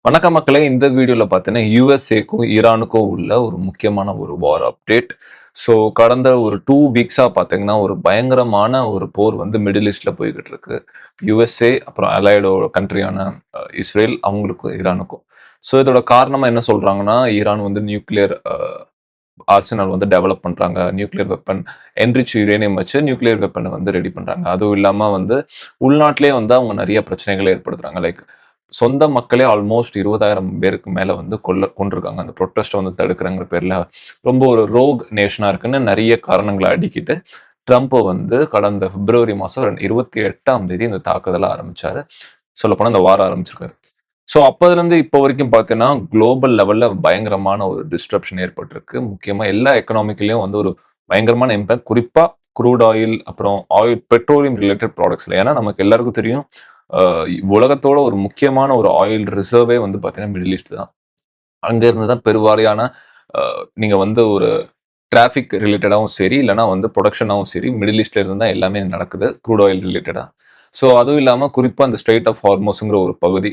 வணக்கம் மக்களே. இந்த வீடியோல பார்த்தீங்கன்னா, யுஎஸ்ஏக்கும் ஈரானுக்கும் உள்ள ஒரு முக்கியமான ஒரு வார் அப்டேட். ஸோ கடந்த ஒரு 2 வீக்ஸா பார்த்தீங்கன்னா, ஒரு பயங்கரமான ஒரு போர் வந்து மிடில் ஈஸ்ட்ல போய்க்கிட்டு இருக்கு. யுஎஸ்ஏ அப்புறம் அலையடோட கண்ட்ரியான இஸ்ரேல் அவங்களுக்கும் ஈரானுக்கும். ஸோ இதோட காரணமா என்ன சொல்றாங்கன்னா, ஈரான் வந்து நியூக்ளியர் ஆர்சனல் வந்து டெவலப் பண்றாங்க. நியூக்ளியர் வெப்பன் என்ரிச் யுரேனியம் வச்சு நியூக்ளியர் வெப்பன வந்து ரெடி பண்றாங்க. அதுவும் இல்லாம வந்து உள்நாட்டிலேயே வந்து அவங்க நெறைய பிரச்சனைகள ஏற்படுத்துறாங்க. லைக் சொந்த மக்களே ஆல்மோஸ்ட் 20,000 பேருக்கு மேல வந்து கொன்றுருக்காங்க. அந்த புரொட்டஸ்ட்ட வந்து தடுக்கிறங்கிற பேர்ல ரொம்ப ஒரு ரோக் நேஷனா இருக்குன்னு நெறைய காரணங்கள அடுக்கிட்டு, ட்ரம்ப் வந்து கடந்த பிப்ரவரி மாசம் 28ஆம் தேதி இந்த தாக்குதல ஆரம்பிச்சாரு. சொல்லப்போனா இந்த வார ஆரம்பிச்சிருக்காரு. ஸோ அப்போதிலிருந்து இப்போ வரைக்கும் பார்த்தீங்கன்னா, குளோபல் லெவல்ல பயங்கரமான ஒரு டிஸ்ரப்ஷன் ஏற்பட்டிருக்கு. முக்கியமா எல்லா எக்கனாமிக்லயும் வந்து ஒரு பயங்கரமான இம்பாக்ட். குறிப்பா க்ரூட் ஆயில், அப்புறம் ஆயில் பெட்ரோலியம் ரிலேட்டட் ப்ராடக்ட்ஸ்ல. ஏன்னா நமக்கு எல்லாருக்கும் தெரியும், அ உலகத்தோட ஒரு முக்கியமான ஒரு ஆயில் ரிசர்வே வந்து பார்த்தீங்கன்னா, மிடில் ஈஸ்ட் தான். அங்க இருந்து தான் பெருவாரியான அ நீங்க வந்து ஒரு டிராஃபிக் ரிலேட்டடாவும் சரி, இல்லன்னா வந்து புரொடக்ஷனாவும் சரி, மிடில் ஈஸ்ட்ல இருந்து தான் எல்லாமே நடக்குது. க்ரூட் ஆயில் ரிலேட்டடா. ஸோ அதுவும் இல்லாம குறிப்பா இந்த ஸ்ட்ரெய்ட் ஆஃப் ஹார்மோஸ்ங்கிற ஒரு பகுதி.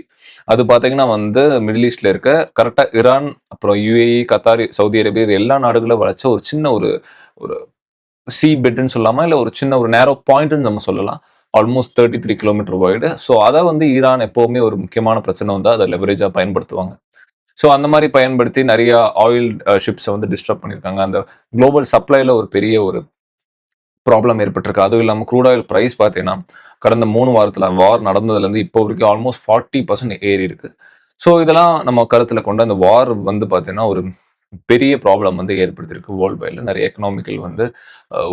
அது பார்த்தீங்கன்னா வந்து மிடில் ஈஸ்ட்ல இருக்க கரெக்ட்டா ஈரான், அப்புறம் யுஏஇ, கத்தார், சவுதி அரேபியா இது எல்லா நாடுகளும் வளைச்ச ஒரு சின்ன ஒரு ஒரு சி பெட்ன்னு சொல்லலாமா? இல்ல ஒரு சின்ன ஒரு நேரோ பாயிண்ட்ன்னு நம்ம சொல்லலாம். Almost 33 kilometre wide. ஸோ அத வந்து ஈரான் எப்பவுமே ஒரு முக்கியமான பிரச்சனை வந்தா அத லெவரேஜா பயன்படுத்துவாங்க. ஸோ அந்த மாரி பயன்படுத்தி நெறைய ஆயில் ஷிப்ஸ வந்து டிஸ்டர்ப் பண்ணியிருக்காங்க. அந்த குளோபல் சப்ளைல ஒரு பெரிய ஒரு ப்ராப்ளம் ஏற்பட்டிருக்கு. அதுவும் இல்லாம க்ரூட் ஆயில் பிரைஸ் பார்த்தீங்கன்னா, கடந்த 3 வாரத்துல வார் நடந்ததுலேருந்து இப்போ வரைக்கும் ஆல்மோஸ்ட் 40% ஏறியிருக்கு. ஸோ இதெல்லாம் நம்ம கருத்துல கொண்டு அந்த வார் வந்து பார்த்தீங்கன்னா, ஒரு பெரிய ப்ராப்ளம் வந்து ஏற்படுத்தியிருக்கு வேர்ல்ட் வைட்ல. நெறைய எக்கனாமிக்கல் வந்து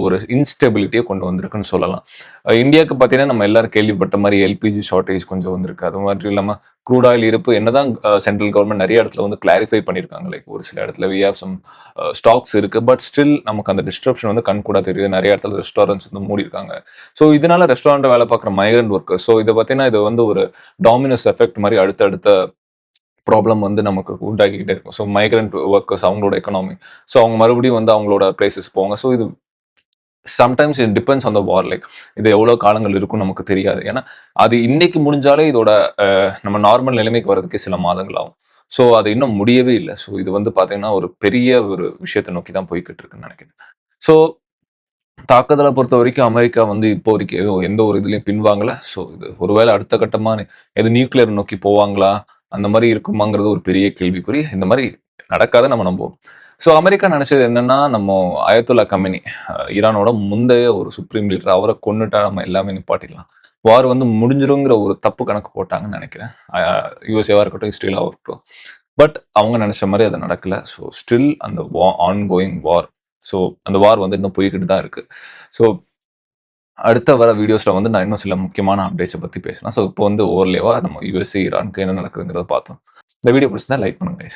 ஒரு இன்ஸ்டெபிலிட்டிய கொண்டு வந்திருக்குன்னு சொல்லலாம். இந்தியாவுக்கு பார்த்தீங்கன்னா, நம்ம எல்லாரும் கேள்விப்பட்ட மாரி எல்பிஜி ஷார்டேஜ் கொஞ்சம் வந்திருக்கு. அது மட்டும் இல்லாம க்ரூட் ஆயில் இருப்பு என்னதான் சென்ட்ரல் கவர்ன்மென்ட் நெறைய இடத்துல வந்து கிளாரிஃபை பண்ணியிருக்காங்க. லைக் ஒரு சில இடத்துல வி ஹேவ் சம் ஸ்டாக்ஸ் இருக்கு. பட் ஸ்டில் நமக்கு அந்த டிஸ்ட்ரப்ஷன் வந்து கண்கூடா தெரியுது. நெறைய இடத்துல ரெஸ்டாரண்ட்ஸ் வந்து மூடியிருக்காங்க. ஸோ இதனால ரெஸ்டாரண்ட்ல வேலை பார்க்குற மைக்ரண்ட் ஒர்க்கர்ஸ். ஸோ இத பார்த்தீங்கன்னா, இது வந்து ஒரு டாமினோஸ் எஃபெக்ட் மாரி அடுத்தடுத்த ப்ராப்ளம் வந்து நமக்கு உண்டாக்கிக்கிட்டே இருக்கும். ஸோ மைக்ரண்ட் ஒர்க்கர்ஸ் அவங்களோட எக்கனாமி. ஸோ அவங்க மறுபடியும் வந்து அவங்களோட பிளேஸஸ் போவாங்க. ஸோ இது sometimes it depends on the war. Like இது எவ்வளோ காலங்கள் இருக்கும்னு நமக்கு தெரியாது. ஏன்னா, அது இன்னைக்கு முடிஞ்சாலே இதோட நம்ம நார்மல் நிலைமைக்கு வரதுக்கு சில மாதங்கள் ஆகும். ஸோ அது இன்னும் முடியவே இல்ல. ஸோ இது வந்து பார்த்தீங்கன்னா, ஒரு பெரிய ஒரு விஷயத்த நோக்கி தான் போய்க்கிட்டு இருக்குன்னு நெனைக்கிறேன். ஸோ தாக்குதல பொறுத்தவரைக்கும் அமெரிக்கா வந்து இப்போ வரைக்கும் எந்த ஒரு இதுலயும் பின்வாங்கல. ஸோ இது ஒருவேளை அடுத்த கட்டமா எது நியூக்ளியர் நோக்கி போவாங்களா? அந்த மாரி இருக்குமாங்கிறது ஒரு பெரிய கேள்விக்குறி. இந்த மாரி நடக்காதுன்னு நம்ம நம்புவோம். ஸோ அமெரிக்கா நெனச்சது என்னன்னா, நம்ம அயத்துல்லா கமேனி ஈரானோட முந்தைய ஒரு சுப்ரீம் லீடர் அவர கொன்னுட்டா நம்ம எல்லாமே நிப்பாட்டிடலாம். வார் வந்து முடிஞ்சிருங்கிற ஒரு தப்பு கணக்கு போட்டாங்கன்னு நெனைக்கிறேன். யுஎஸ்ஏவா இருக்கட்டும், இஸ்ரேலாவா இருக்கட்டும். பட் அவங்க நெனச்ச மாரி அது நடக்கல. ஸோ ஸ்டில் அந்த ஆன்கோயிங் வார். ஸோ அந்த வார் வந்து இன்னும் போய்க்கிட்டு தான் இருக்கு. ஸோ அடுத்த வர வீடியோஸ்ல வந்து நான் இன்னும் சில முக்கியமான அப்டேட்ஸ பத்தி பேசலாம். ஸோ இப்போ வந்து ஓவர்லேவா நம்ம யுஎஸ்ஏ, ஈரானுக்கு என்ன நடக்குதுங்கிறத பார்த்தோம். இந்த வீடியோ பிடிச்சிருந்தா லைக் பண்ணுங்க கைஸ்.